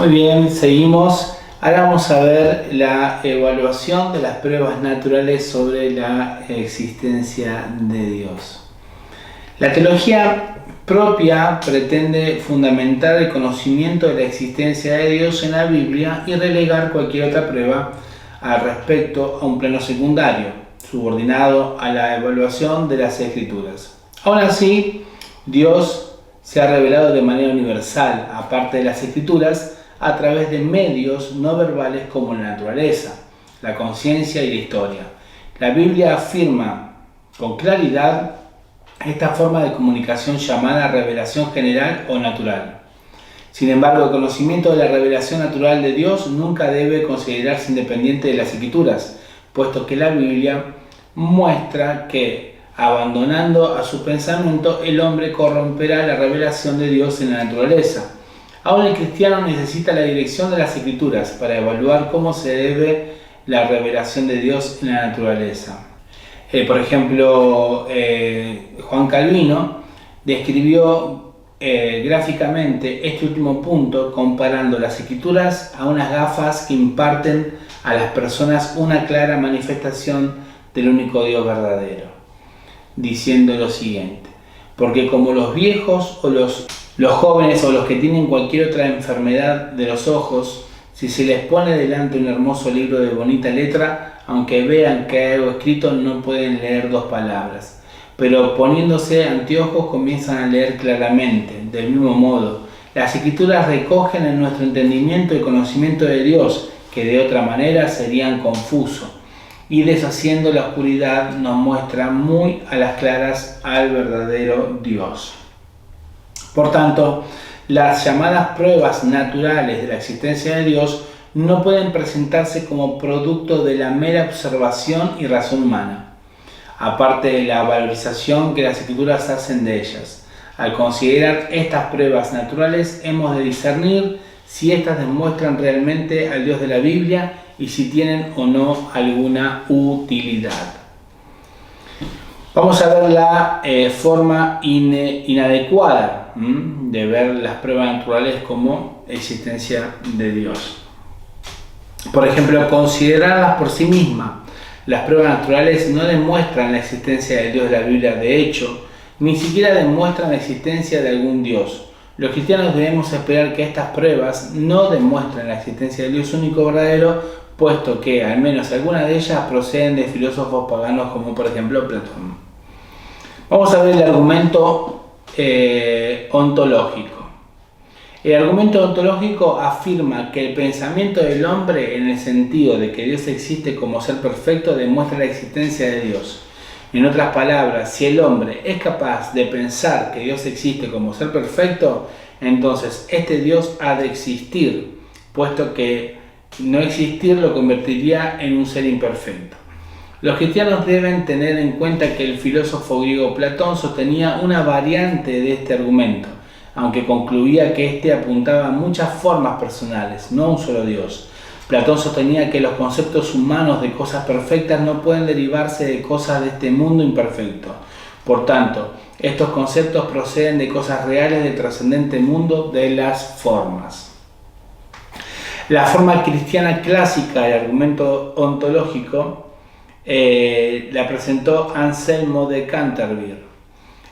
Muy bien, seguimos. Ahora vamos a ver la evaluación de las pruebas naturales sobre la existencia de Dios. La teología propia pretende fundamentar el conocimiento de la existencia de Dios en la Biblia y relegar cualquier otra prueba al respecto a un plano secundario, subordinado a la evaluación de las Escrituras. Aún así, Dios se ha revelado de manera universal, aparte de las Escrituras, a través de medios no verbales como la naturaleza, la conciencia y la historia. La Biblia afirma con claridad esta forma de comunicación llamada revelación general o natural. Sin embargo, el conocimiento de la revelación natural de Dios nunca debe considerarse independiente de las Escrituras, puesto que la Biblia muestra que, abandonando a su pensamiento, el hombre corromperá la revelación de Dios en la naturaleza. Aún el cristiano necesita la dirección de las Escrituras para evaluar cómo se debe la revelación de Dios en la naturaleza. Por ejemplo, Juan Calvino describió gráficamente este último punto comparando las Escrituras a unas gafas que imparten a las personas una clara manifestación del único Dios verdadero, diciendo lo siguiente: porque como los viejos o los jóvenes o los que tienen cualquier otra enfermedad de los ojos, si se les pone delante un hermoso libro de bonita letra, aunque vean que hay algo escrito, no pueden leer dos palabras. Pero poniéndose anteojos comienzan a leer claramente. Del mismo modo, las Escrituras recogen en nuestro entendimiento el conocimiento de Dios, que de otra manera serían confusos, y deshaciendo la oscuridad nos muestra muy a las claras al verdadero Dios. Por tanto, las llamadas pruebas naturales de la existencia de Dios no pueden presentarse como producto de la mera observación y razón humana, aparte de la valorización que las Escrituras hacen de ellas. Al considerar estas pruebas naturales, hemos de discernir si éstas demuestran realmente al Dios de la Biblia y si tienen o no alguna utilidad. Vamos a ver la forma inadecuada de ver las pruebas naturales como existencia de Dios. Por ejemplo, consideradas por sí mismas, las pruebas naturales no demuestran la existencia del Dios de la Biblia. De hecho, ni siquiera demuestran la existencia de algún Dios. Los cristianos debemos esperar que estas pruebas no demuestren la existencia del Dios único verdadero, puesto que al menos algunas de ellas proceden de filósofos paganos como por ejemplo Platón. Vamos a ver el argumento ontológico. El argumento ontológico afirma que el pensamiento del hombre, en el sentido de que Dios existe como ser perfecto, demuestra la existencia de Dios. En otras palabras, si el hombre es capaz de pensar que Dios existe como ser perfecto, entonces este Dios ha de existir, puesto que no existir lo convertiría en un ser imperfecto. Los cristianos deben tener en cuenta que el filósofo griego Platón sostenía una variante de este argumento, aunque concluía que éste apuntaba a muchas formas personales, no a un solo Dios. Platón sostenía que los conceptos humanos de cosas perfectas no pueden derivarse de cosas de este mundo imperfecto. Por tanto, estos conceptos proceden de cosas reales del trascendente mundo de las formas. La forma cristiana clásica del argumento ontológico la presentó Anselmo de Canterbury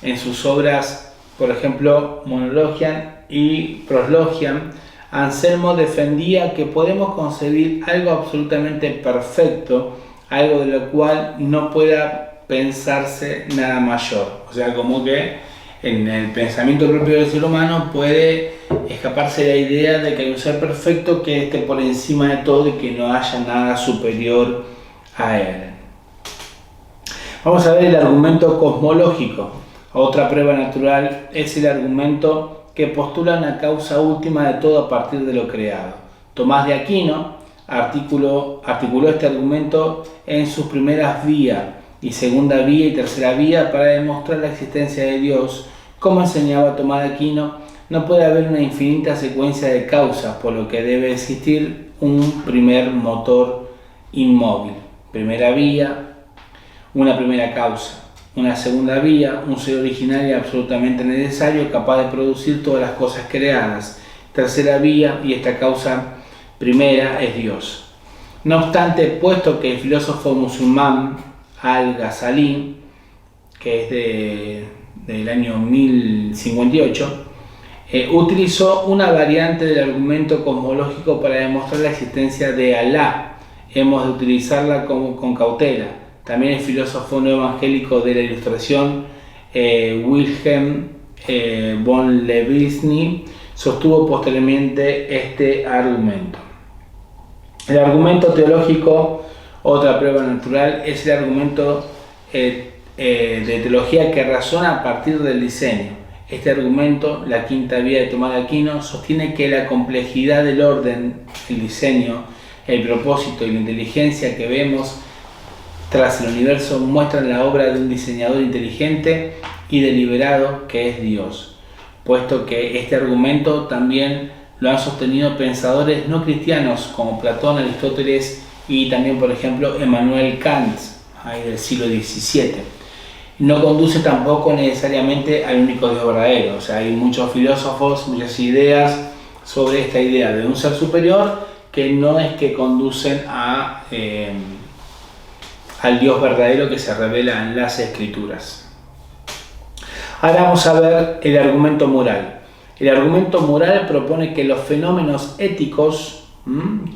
en sus obras, por ejemplo, Monologian y Proslogian. Anselmo defendía que podemos concebir algo absolutamente perfecto, algo de lo cual no pueda pensarse nada mayor. O sea, como que en el pensamiento propio del ser humano puede escaparse la idea de que hay un ser perfecto que esté por encima de todo y que no haya nada superior a él. Vamos a ver el argumento cosmológico. Otra prueba natural es el argumento que postula una causa última de todo a partir de lo creado. Tomás de Aquino articuló este argumento en sus primeras vía y segunda vía y tercera vía para demostrar la existencia de Dios. Como enseñaba Tomás de Aquino, no puede haber una infinita secuencia de causas, por lo que debe existir un primer motor inmóvil. Primera vía, una primera causa. Una segunda vía, un ser original y absolutamente necesario, capaz de producir todas las cosas creadas. tercera vía, y esta causa primera es Dios. No obstante, puesto que el filósofo musulmán Al-Ghazali, que es del año 1058, utilizó una variante del argumento cosmológico para demostrar la existencia de Alá, hemos de utilizarla con cautela. También el filósofo no evangélico de la Ilustración, Wilhelm von Leibniz, sostuvo posteriormente este argumento. El argumento teológico, otra prueba natural, es el argumento de teología que razona a partir del diseño. Este argumento, la quinta vía de Tomás de Aquino, sostiene que la complejidad del orden, el diseño, el propósito y la inteligencia que vemos tras el universo muestran la obra de un diseñador inteligente y deliberado que es Dios, puesto que este argumento también lo han sostenido pensadores no cristianos como Platón, Aristóteles y también, por ejemplo, Emmanuel Kant, del siglo XVII. No conduce tampoco necesariamente al único Dios verdadero. O sea, hay muchos filósofos, muchas ideas sobre esta idea de un ser superior que no es que conducen al Dios verdadero que se revela en las Escrituras. Ahora vamos a ver el argumento moral. El argumento moral propone que los fenómenos éticos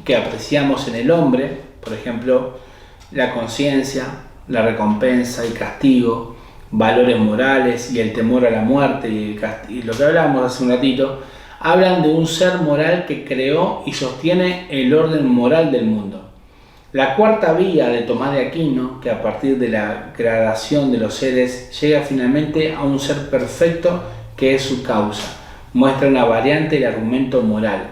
que apreciamos en el hombre, por ejemplo, la conciencia, la recompensa, el castigo, valores morales y el temor a la muerte y lo que hablábamos hace un ratito, hablan de un ser moral que creó y sostiene el orden moral del mundo. La cuarta vía de Tomás de Aquino, que a partir de la gradación de los seres llega finalmente a un ser perfecto que es su causa, muestra una variante del argumento moral.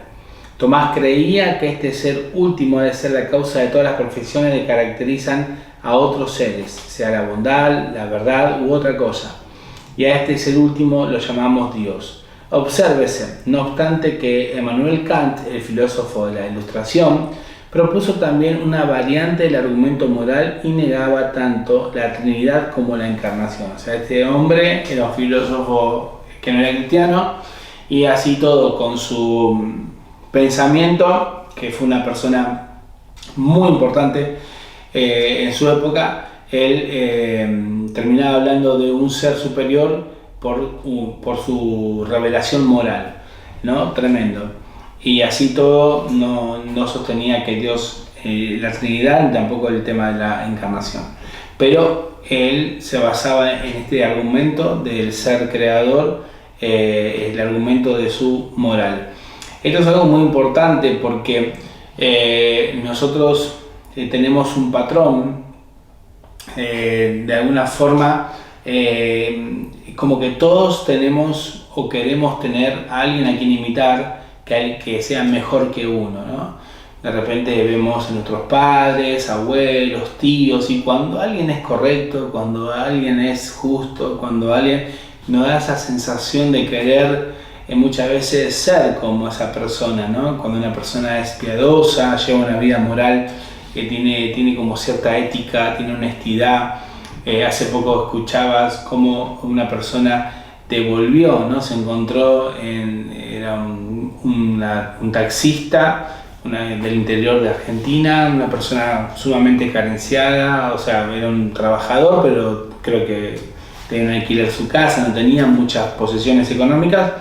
Tomás creía que este ser último debe ser la causa de todas las perfecciones que caracterizan a otros seres, sea la bondad, la verdad u otra cosa, y a este ser último lo llamamos Dios. Obsérvese, no obstante, que Emmanuel Kant, el filósofo de la Ilustración, propuso también una variante del argumento moral y negaba tanto la Trinidad como la Encarnación. O sea, este hombre era un filósofo que no era cristiano, y así todo con su pensamiento, que fue una persona muy importante en su época, él terminaba hablando de un ser superior por su revelación moral, ¿no? Tremendo. Y así todo no sostenía que Dios, la Trinidad, tampoco el tema de la encarnación. Pero él se basaba en este argumento del ser creador, el argumento de su moral. Esto es algo muy importante porque nosotros tenemos un patrón, de alguna forma, como que todos tenemos o queremos tener a alguien a quien imitar, que sea mejor que uno, ¿no? De repente vemos a nuestros padres, abuelos, tíos, y cuando alguien es correcto, cuando alguien es justo, cuando alguien nos da esa sensación de querer muchas veces ser como esa persona, ¿no? Cuando una persona es piadosa, lleva una vida moral que tiene como cierta ética, tiene honestidad. Hace poco escuchabas cómo una persona devolvió, ¿no? Se encontró, era un taxista del interior de Argentina, una persona sumamente carenciada, o sea, era un trabajador, pero creo que tenía un alquiler su casa, no tenía muchas posesiones económicas,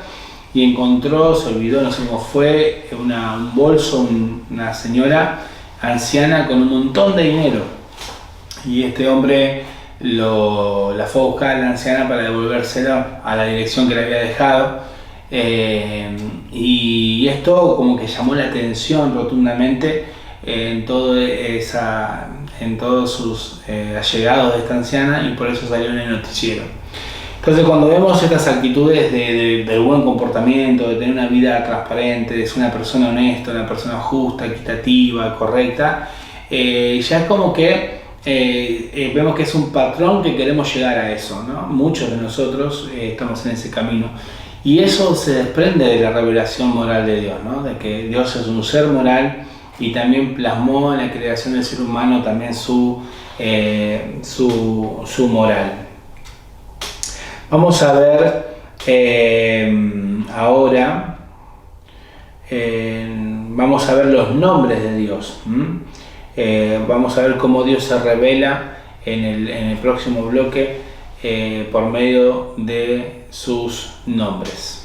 y encontró, se olvidó, no sé cómo fue, un bolso, una señora anciana con un montón de dinero, y este hombre la fue a buscar a la anciana para devolvérselo a la dirección que le había dejado, y esto como que llamó la atención rotundamente en todos sus allegados de esta anciana, y por eso salió en el noticiero. Entonces, cuando vemos estas actitudes de buen comportamiento, de tener una vida transparente, de ser una persona honesta, una persona justa, equitativa, correcta, ya es como que vemos que es un patrón que queremos llegar a eso, ¿no? Muchos de nosotros estamos en ese camino. Y eso se desprende de la revelación moral de Dios, ¿no? De que Dios es un ser moral y también plasmó en la creación del ser humano también su moral. Vamos a ver ahora vamos a ver los nombres de Dios. Vamos a ver cómo Dios se revela en el próximo bloque por medio de sus nombres.